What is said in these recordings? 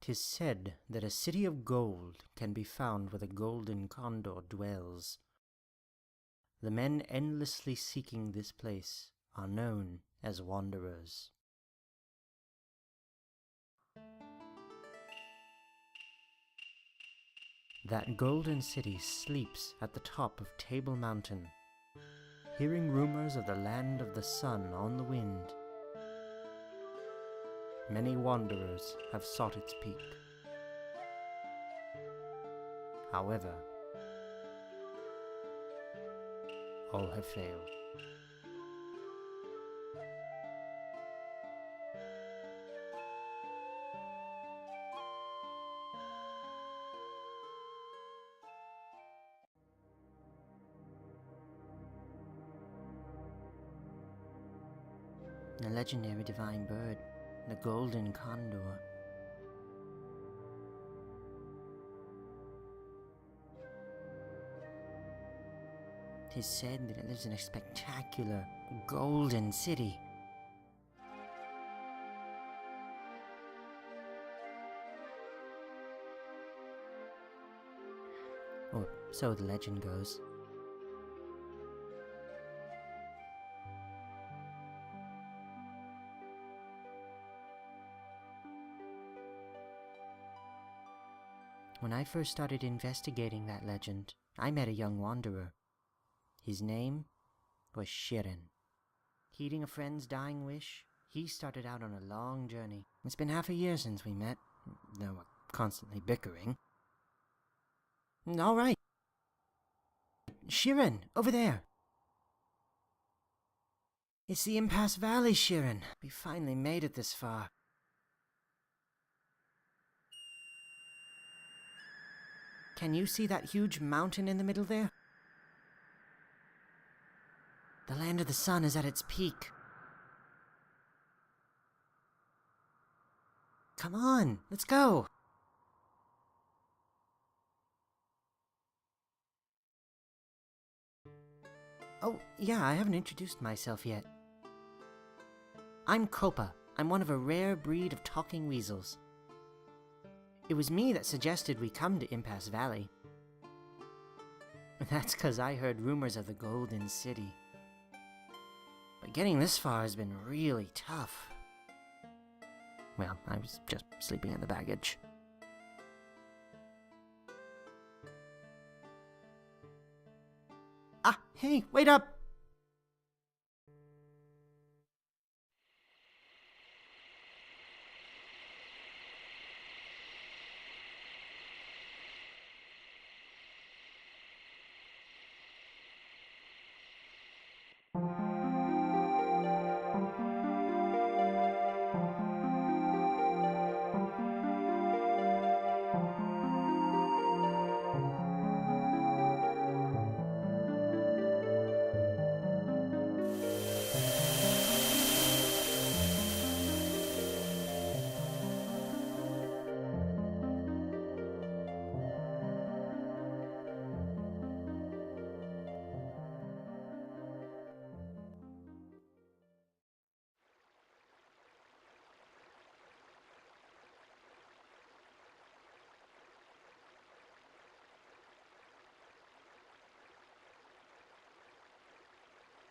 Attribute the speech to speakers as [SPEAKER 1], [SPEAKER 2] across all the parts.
[SPEAKER 1] 'Tis said that a city of gold can be found where the golden condor dwells. The men endlessly seeking this place are known as wanderers. That golden city sleeps at the top of Table Mountain, hearing rumors of the land of the sun on the wind. Many wanderers have sought its peak. However, all have failed. The legendary divine bird, the golden condor. It is said that it lives in a spectacular golden city. Or so the legend goes. When I first started investigating that legend, I met a young wanderer. His name was Shiren. Heeding a friend's dying wish, he started out on a long journey. It's been half a year since we met, though we're constantly bickering. All right. Shiren, over there. It's the Impasse Valley, Shiren. We finally made it this far. Can you see that huge mountain in the middle there? The land of the sun is at its peak. Come on, let's go! Oh, yeah, I haven't introduced myself yet. I'm Copa. I'm one of a rare breed of talking weasels. It was me that suggested we come to Impasse Valley. That's 'cause I heard rumors of the Golden City. But getting this far has been really tough. Well, I was just sleeping in the baggage. Ah, hey, wait up!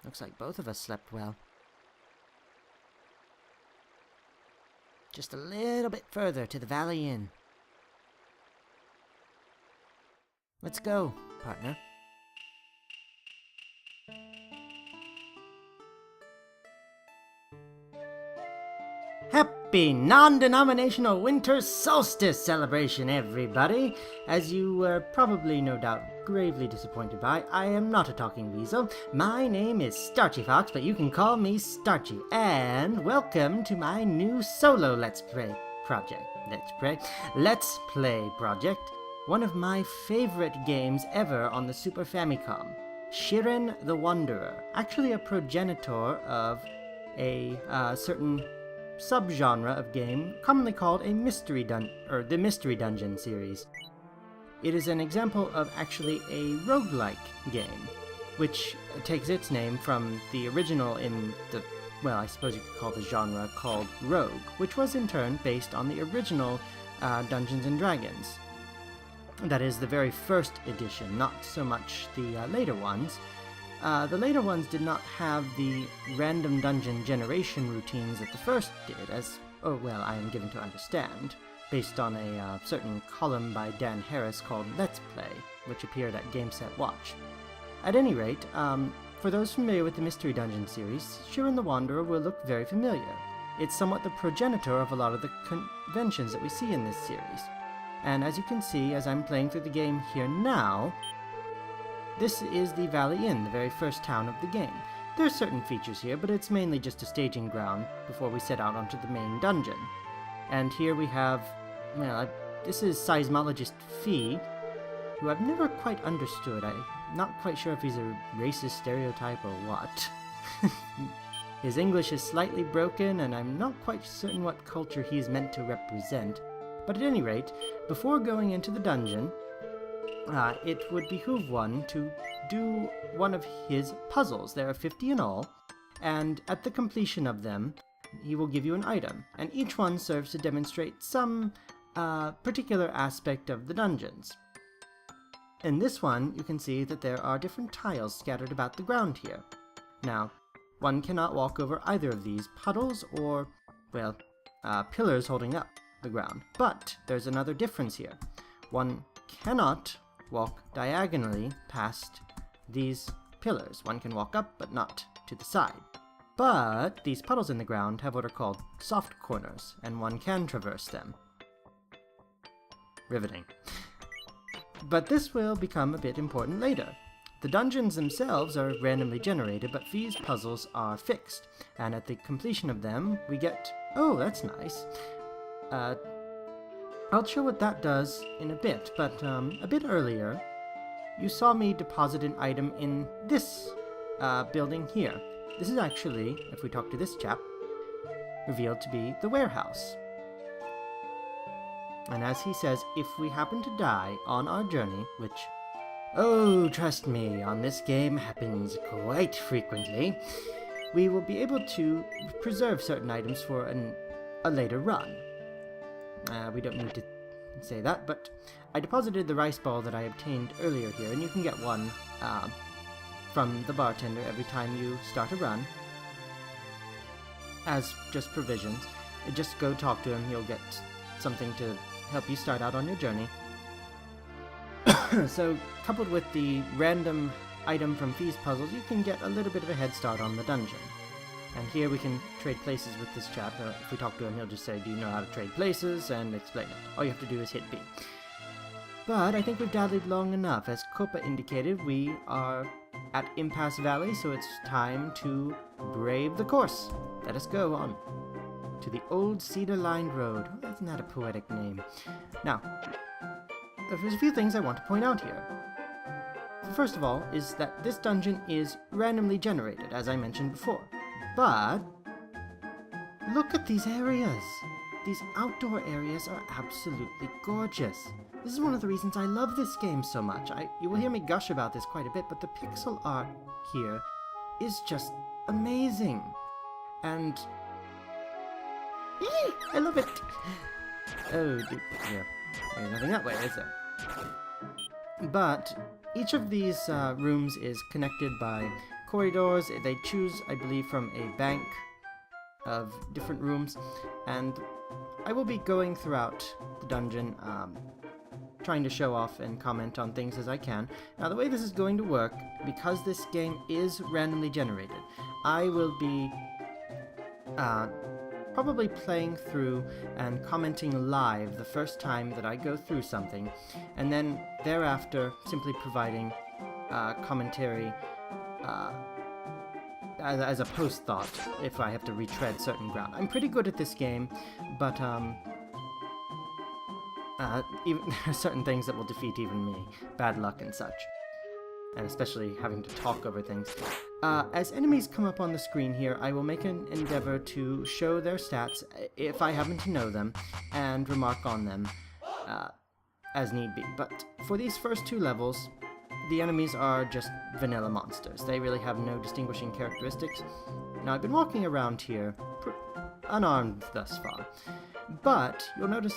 [SPEAKER 1] Looks like both of us slept well. Just a little bit further to the Valley Inn. Let's go, partner. Happy non-denominational winter solstice celebration, everybody! As you were probably no doubt gravely disappointed by, I am not a talking weasel. My name is StarchyFox, but you can call me Starchy. And welcome to my new solo Let's Play project. Let's Play project. One of my favorite games ever on the Super Famicom. Shiren the Wanderer. Actually a progenitor of a certain subgenre of game commonly called a the Mystery Dungeon series. It is an example of actually a roguelike game, which takes its name from the original in the, well, I suppose you could call the genre called Rogue, which was in turn based on the original Dungeons and Dragons. That is the very first edition, not so much the later ones. The later ones did not have the random dungeon generation routines that the first did, as, oh well, I am given to understand, based on a certain column by Dan Harris called Let's Play, which appeared at GameSet Watch. At any rate, for those familiar with the Mystery Dungeon series, Shiren the Wanderer will look very familiar. It's somewhat the progenitor of a lot of the conventions that we see in this series. And as you can see, as I'm playing through the game here now, this is the Valley Inn, the very first town of the game. There are certain features here, but it's mainly just a staging ground before we set out onto the main dungeon. And here we have, well, this is seismologist Fee, who I've never quite understood. I'm not quite sure if he's a racist stereotype or what. His English is slightly broken, and I'm not quite certain what culture he's meant to represent. But at any rate, before going into the dungeon, it would behoove one to do one of his puzzles. There are 50 in all, and at the completion of them, he will give you an item, and each one serves to demonstrate some particular aspect of the dungeons. In this one, you can see that there are different tiles scattered about the ground here. Now, one cannot walk over either of these puddles or, well, pillars holding up the ground. But there's another difference here. One cannot walk diagonally past these pillars. One can walk up, but not to the side. But these puddles in the ground have what are called soft corners, and one can traverse them. Riveting. But this will become a bit important later. The dungeons themselves are randomly generated, but Fee's puzzles are fixed, and at the completion of them, we get... Oh, that's nice. I'll show what that does in a bit, but a bit earlier, you saw me deposit an item in this building here. This is actually, if we talk to this chap, revealed to be the warehouse. And as he says, if we happen to die on our journey, which, oh, trust me, on this game happens quite frequently, we will be able to preserve certain items for a later run. We don't need to say that, but I deposited the rice ball that I obtained earlier here, and you can get one from the bartender every time you start a run, as just provisions. Just go talk to him, he'll get something to help you start out on your journey. So, coupled with the random item from Fee's puzzles, you can get a little bit of a head start on the dungeon. And here we can trade places with this chap. If we talk to him, he'll just say, do you know how to trade places? And explain it. All you have to do is hit B. But I think we've dallied long enough. As Copa indicated, we are at Impasse Valley, so it's time to brave the course. Let us go on to the old cedar-lined road. Oh, isn't that a poetic name? Now, there's a few things I want to point out here. First of all is that this dungeon is randomly generated, as I mentioned before. But look at these areas. These outdoor areas are absolutely gorgeous. This is one of the reasons I love this game so much. You will hear me gush about this quite a bit, but the pixel art here is just amazing. And I love it. Oh, yeah. There's nothing that way, is there? But each of these rooms is connected by corridors. They choose, I believe, from a bank of different rooms, and I will be going throughout the dungeon, trying to show off and comment on things as I can. Now, the way this is going to work, because this game is randomly generated, I will be probably playing through and commenting live the first time that I go through something, and then thereafter simply providing commentary as a post-thought if I have to retread certain ground. I'm pretty good at this game, but even, there are certain things that will defeat even me. Bad luck and such. And especially having to talk over things. As enemies come up on the screen here, I will make an endeavor to show their stats, if I happen to know them, and remark on them as need be. But for these first two levels, the enemies are just vanilla monsters. They really have no distinguishing characteristics. Now, I've been walking around here, unarmed thus far, But you'll notice,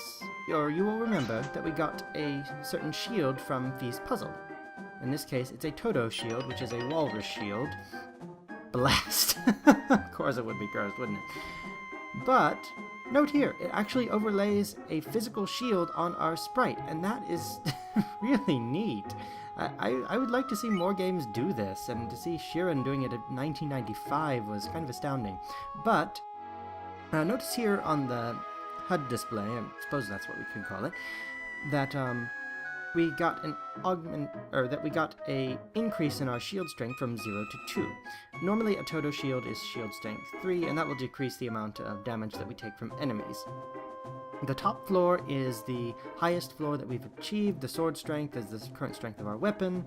[SPEAKER 1] or you will remember, that we got a certain shield from Fi's puzzle. In this case, it's a Todo shield, which is a walrus shield. Blast! Of course it would be cursed, wouldn't it? But, note here, it actually overlays a physical shield on our sprite, and that is really neat. I would like to see more games do this, and to see Shiren doing it in 1995 was kind of astounding. But, notice here on the HUD display, I suppose that's what we could call it, that we got we got a increase in our shield strength from 0 to 2. Normally a Todo shield is shield strength 3, and that will decrease the amount of damage that we take from enemies. The top floor is the highest floor that we've achieved. The sword strength is the current strength of our weapon.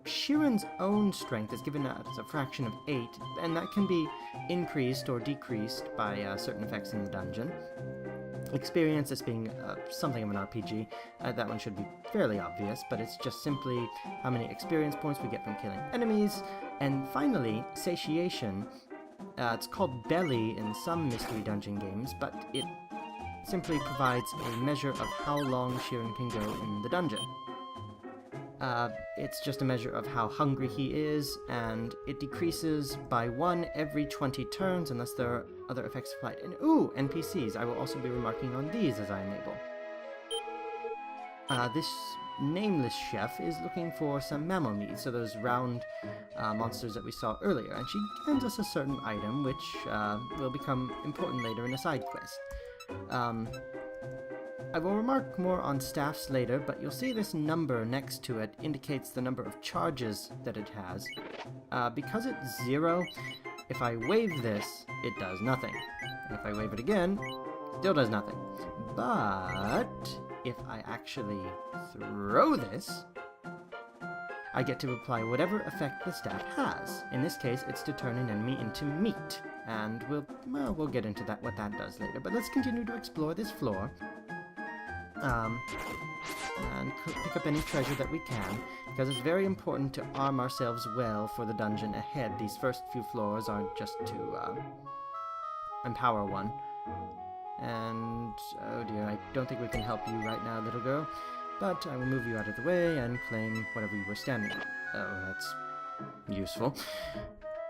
[SPEAKER 1] Shiren's own strength is given out as a fraction of 8, and that can be increased or decreased by certain effects in the dungeon. Experience, as being something of an RPG, that one should be fairly obvious, but it's just simply how many experience points we get from killing enemies. And finally, satiation. It's called belly in some mystery dungeon games, but it simply provides a measure of how long Shiren can go in the dungeon. It's just a measure of how hungry he is, and it decreases by 1 every 20 turns unless there are other effects applied. And ooh, NPCs! I will also be remarking on these as I am able. This nameless chef is looking for some mammal meat, so those round monsters that we saw earlier, and she hands us a certain item which will become important later in a side quest. I will remark more on staffs later, but you'll see this number next to it indicates the number of charges that it has. Because it's 0, if I wave this, it does nothing. And if I wave it again, it still does nothing. But if I actually throw this, I get to apply whatever effect the staff has. In this case, it's to turn an enemy into meat. And we'll get into that, what that does later. But let's continue to explore this floor. And pick up any treasure that we can, because it's very important to arm ourselves well for the dungeon ahead. These first few floors are just to empower one. And, oh dear, I don't think we can help you right now, little girl, but I will move you out of the way and claim whatever you were standing on. Oh, that's useful.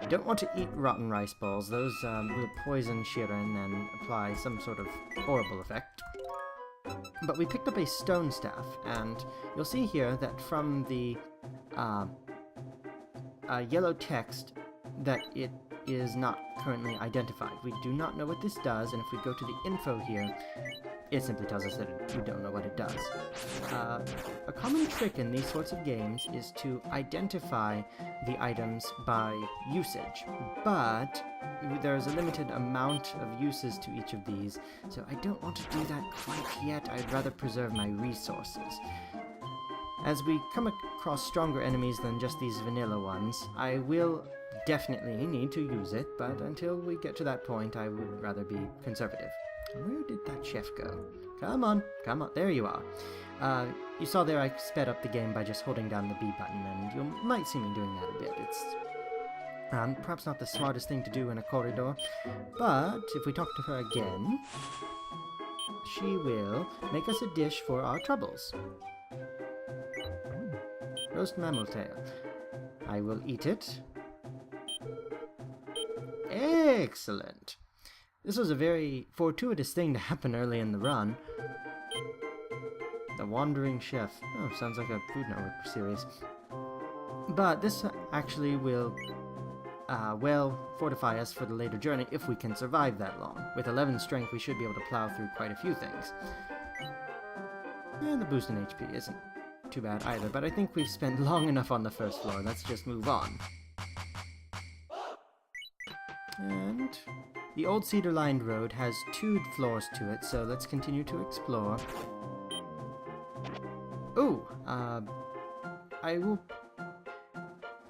[SPEAKER 1] Don't want to eat rotten rice balls. Those will poison Shiren and apply some sort of horrible effect. But we picked up a stone staff, and you'll see here that from the yellow text that it is not currently identified. We do not know what this does, and if we go to the info here, it simply tells us that we don't know what it does. A common trick in these sorts of games is to identify the items by usage, but there's a limited amount of uses to each of these, so I don't want to do that quite yet. I'd rather preserve my resources. As we come across stronger enemies than just these vanilla ones, I will definitely need to use it, but until we get to that point, I would rather be conservative. Where did that chef go? Come on, there you are. You saw there I sped up the game by just holding down the B button, and you might see me doing that a bit. It's perhaps not the smartest thing to do in a corridor, but if we talk to her again, she will make us a dish for our troubles. Roast mammal tail. I will eat it. Excellent! This was a very fortuitous thing to happen early in the run. The Wandering Chef. Oh, sounds like a Food Network series. But this actually will, fortify us for the later journey if we can survive that long. With 11 strength, we should be able to plow through quite a few things. And the boost in HP isn't too bad either, but I think we've spent long enough on the first floor. Let's just move on. And the old cedar-lined road has 2 floors to it, so let's continue to explore. Ooh, I will...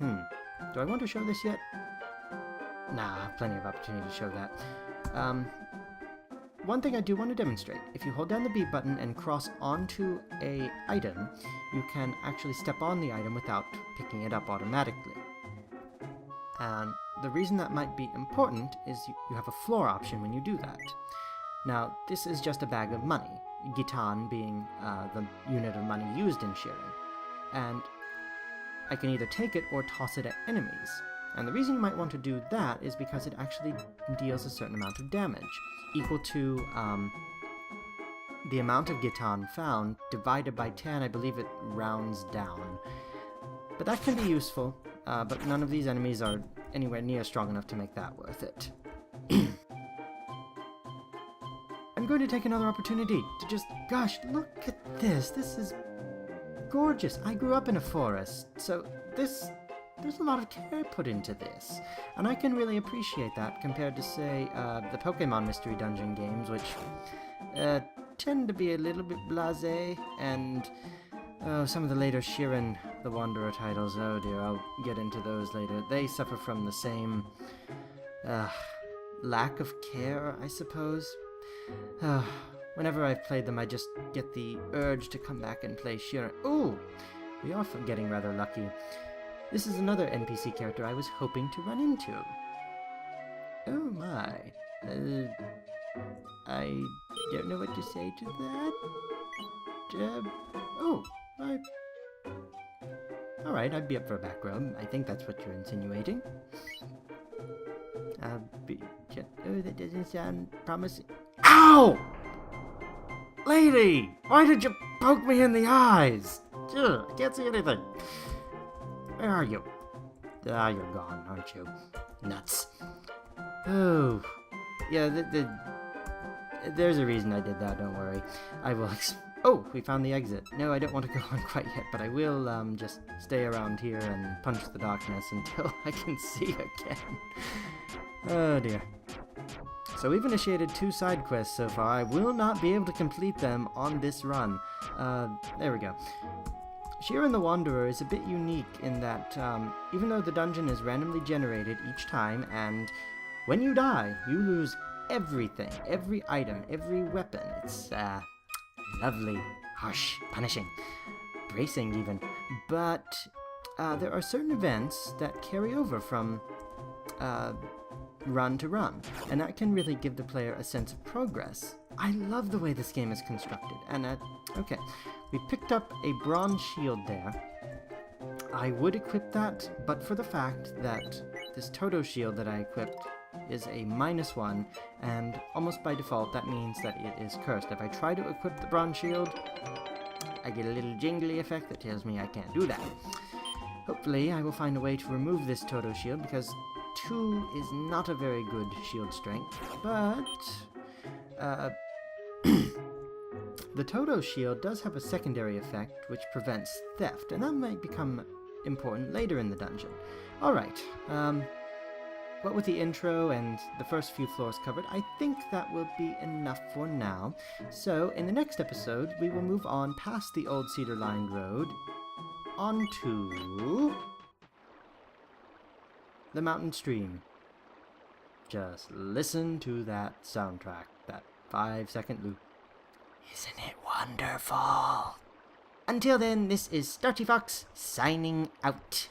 [SPEAKER 1] do I want to show this yet? Nah, plenty of opportunity to show that. One thing I do want to demonstrate. If you hold down the B button and cross onto a item, you can actually step on the item without picking it up automatically. And the reason that might be important is you have a floor option when you do that. Now, this is just a bag of money, Gitan being the unit of money used in Shiren. And I can either take it or toss it at enemies. And the reason you might want to do that is because it actually deals a certain amount of damage, equal to the amount of Gitan found divided by 10. I believe it rounds down. But that can be useful, but none of these enemies are anywhere near strong enough to make that worth it. I'm going to take another opportunity to just, gosh, look at this. This is gorgeous. I grew up in a forest, so there's a lot of care put into this. And I can really appreciate that compared to, say, the Pokemon Mystery Dungeon games, which tend to be a little bit blasé, and some of the later Shiren the Wanderer titles, oh dear, I'll get into those later. They suffer from the same lack of care, I suppose. Whenever I've played them, I just get the urge to come back and play Shiren. Ooh! We are getting rather lucky. This is another NPC character I was hoping to run into. Oh my. I don't know what to say to that. Alright, I'd be up for a back rub. I think that's what you're insinuating. Oh, that doesn't sound promising. Ow! Lady! Why did you poke me in the eyes? Ugh, I can't see anything. Where are you? Ah, you're gone, aren't you? Nuts. Oh. Yeah, there's a reason I did that, don't worry. I will Oh, we found the exit. No, I don't want to go on quite yet, but I will just stay around here and punch the darkness until I can see again. Oh dear. So we've initiated 2 side quests so far. I will not be able to complete them on this run. There we go. Shiren the Wanderer is a bit unique in that even though the dungeon is randomly generated each time, and when you die, you lose everything, every item, every weapon. It's lovely, harsh, punishing, bracing even. But there are certain events that carry over from run to run, and that can really give the player a sense of progress. I love the way this game is constructed, and okay, we picked up a bronze shield there. I would equip that, but for the fact that this Toto shield that I equipped is a -1, and almost by default that means that it is cursed. If I try to equip the bronze shield, I get a little jingly effect that tells me I can't do that. Hopefully I will find a way to remove this Toto shield, because 2 is not a very good shield strength, but the Toto shield does have a secondary effect which prevents theft, and that might become important later in the dungeon. Alright, what with the intro and the first few floors covered, I think that will be enough for now. So, in the next episode, we will move on past the old cedar-lined road onto the mountain stream. Just listen to that soundtrack, that 5-second loop. Isn't it wonderful? Until then, this is StarchyFox signing out.